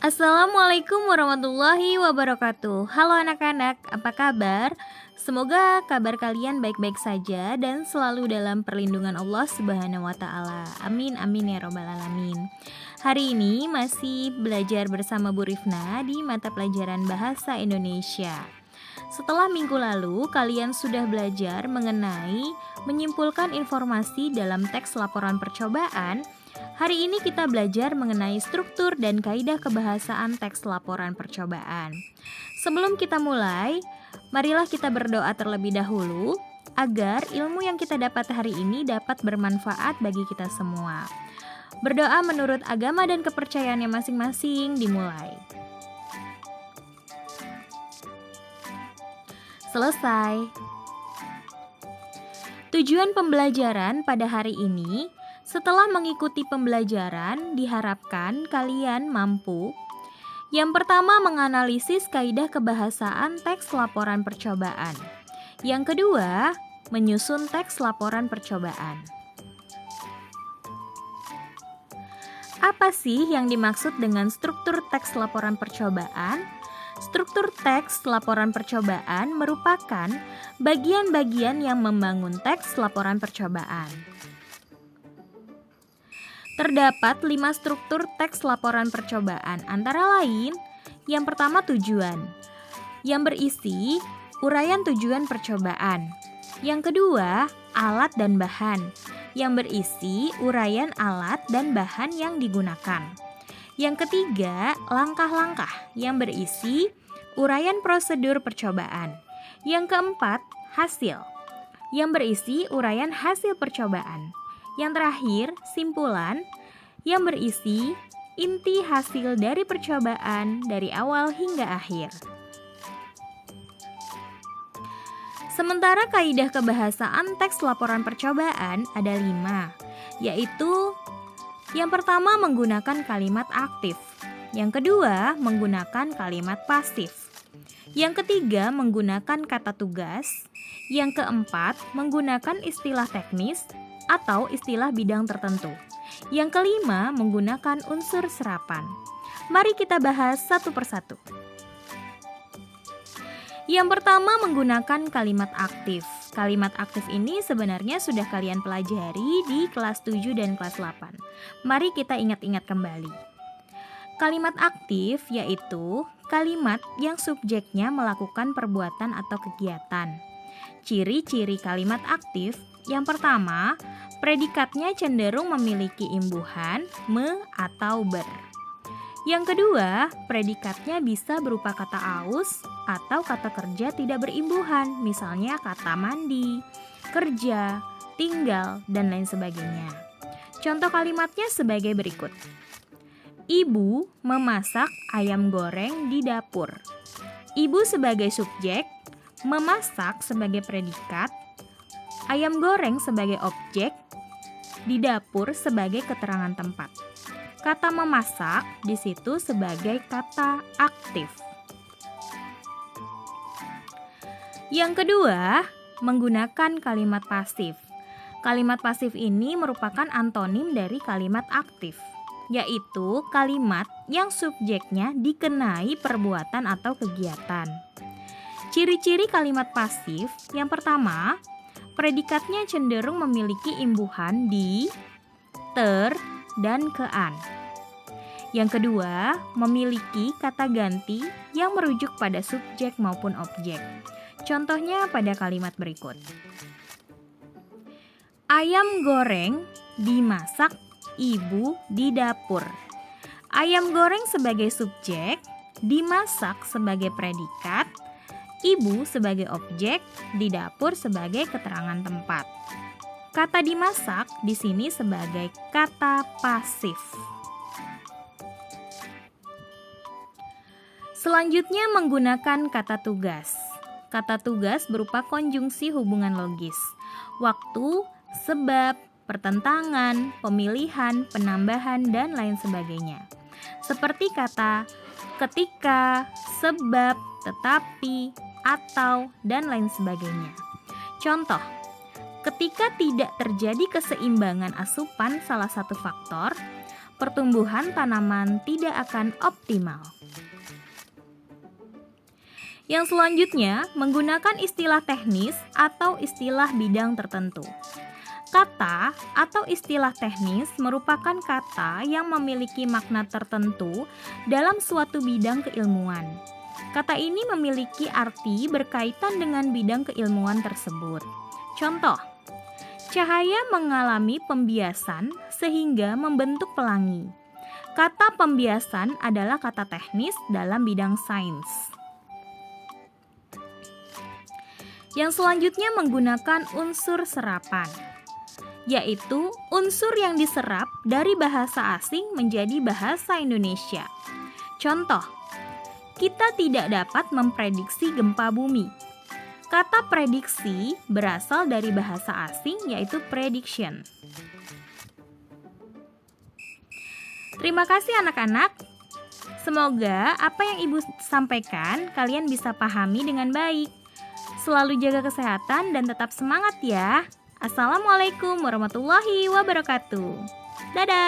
Assalamualaikum warahmatullahi wabarakatuh. Halo anak-anak, apa kabar? Semoga kabar kalian baik-baik saja dan selalu dalam perlindungan Allah Subhanahu wa taala. Amin amin ya robbal alamin. Hari ini masih belajar bersama Bu Rifna di mata pelajaran Bahasa Indonesia. Setelah minggu lalu kalian sudah belajar mengenai menyimpulkan informasi dalam teks laporan percobaan. Hari ini kita belajar mengenai struktur dan kaidah kebahasaan teks laporan percobaan. Sebelum kita mulai, marilah kita berdoa terlebih dahulu agar ilmu yang kita dapat hari ini dapat bermanfaat bagi kita semua. Berdoa menurut agama dan kepercayaannya masing-masing dimulai. Selesai. Tujuan pembelajaran pada hari ini, setelah mengikuti pembelajaran, diharapkan kalian mampu yang pertama menganalisis kaidah kebahasaan teks laporan percobaan. Yang kedua, menyusun teks laporan percobaan. Apa sih yang dimaksud dengan struktur teks laporan percobaan? Struktur teks laporan percobaan merupakan bagian-bagian yang membangun teks laporan percobaan. Terdapat 5 struktur teks laporan percobaan, antara lain yang pertama tujuan, yang berisi uraian tujuan percobaan. Yang kedua, alat dan bahan, yang berisi uraian alat dan bahan yang digunakan. Yang ketiga, langkah-langkah, yang berisi uraian prosedur percobaan. Yang keempat, hasil, yang berisi uraian hasil percobaan. Yang terakhir, simpulan, yang berisi inti hasil dari percobaan dari awal hingga akhir. Sementara kaidah kebahasaan teks laporan percobaan ada 5, yaitu yang pertama menggunakan kalimat aktif, yang kedua menggunakan kalimat pasif, yang ketiga menggunakan kata tugas, yang keempat menggunakan istilah teknis atau istilah bidang tertentu. Yang kelima, menggunakan unsur serapan. Mari kita bahas satu persatu. Yang pertama, menggunakan kalimat aktif. Kalimat aktif ini sebenarnya sudah kalian pelajari di kelas 7 dan kelas 8. Mari kita ingat-ingat kembali. Kalimat aktif yaitu kalimat yang subjeknya melakukan perbuatan atau kegiatan. Ciri-ciri kalimat aktif, yang pertama, predikatnya cenderung memiliki imbuhan me atau ber. Yang kedua, predikatnya bisa berupa kata aus atau kata kerja tidak berimbuhan, misalnya kata mandi, kerja, tinggal, dan lain sebagainya. Contoh kalimatnya sebagai berikut. Ibu memasak ayam goreng di dapur. Ibu sebagai subjek, memasak sebagai predikat, ayam goreng sebagai objek, di dapur sebagai keterangan tempat. Kata memasak di situ sebagai kata aktif. Yang kedua, menggunakan kalimat pasif. Kalimat pasif ini merupakan antonim dari kalimat aktif, yaitu kalimat yang subjeknya dikenai perbuatan atau kegiatan. Ciri-ciri kalimat pasif, yang pertama, predikatnya cenderung memiliki imbuhan di, ter, dan kean. Yang kedua, memiliki kata ganti yang merujuk pada subjek maupun objek. Contohnya pada kalimat berikut. Ayam goreng dimasak ibu di dapur. Ayam goreng sebagai subjek, dimasak sebagai predikat, ibu sebagai objek, di dapur sebagai keterangan tempat. Kata dimasak di sini sebagai kata pasif. Selanjutnya menggunakan kata tugas. Kata tugas berupa konjungsi hubungan logis. Waktu, sebab, pertentangan, pemilihan, penambahan, dan lain sebagainya. Seperti kata ketika, sebab, tetapi, atau, dan lain sebagainya. Contoh, ketika tidak terjadi keseimbangan asupan salah satu faktor, pertumbuhan tanaman tidak akan optimal. Yang selanjutnya, menggunakan istilah teknis atau istilah bidang tertentu. Kata atau istilah teknis merupakan kata yang memiliki makna tertentu dalam suatu bidang keilmuan. Kata ini memiliki arti berkaitan dengan bidang keilmuan tersebut. Contoh, cahaya mengalami pembiasan sehingga membentuk pelangi. Kata pembiasan adalah kata teknis dalam bidang sains. Yang selanjutnya menggunakan unsur serapan, yaitu unsur yang diserap dari bahasa asing menjadi bahasa Indonesia. Contoh, kita tidak dapat memprediksi gempa bumi. Kata prediksi berasal dari bahasa asing yaitu prediction. Terima kasih anak-anak. Semoga apa yang Ibu sampaikan kalian bisa pahami dengan baik. Selalu jaga kesehatan dan tetap semangat ya. Assalamualaikum warahmatullahi wabarakatuh. Dadah.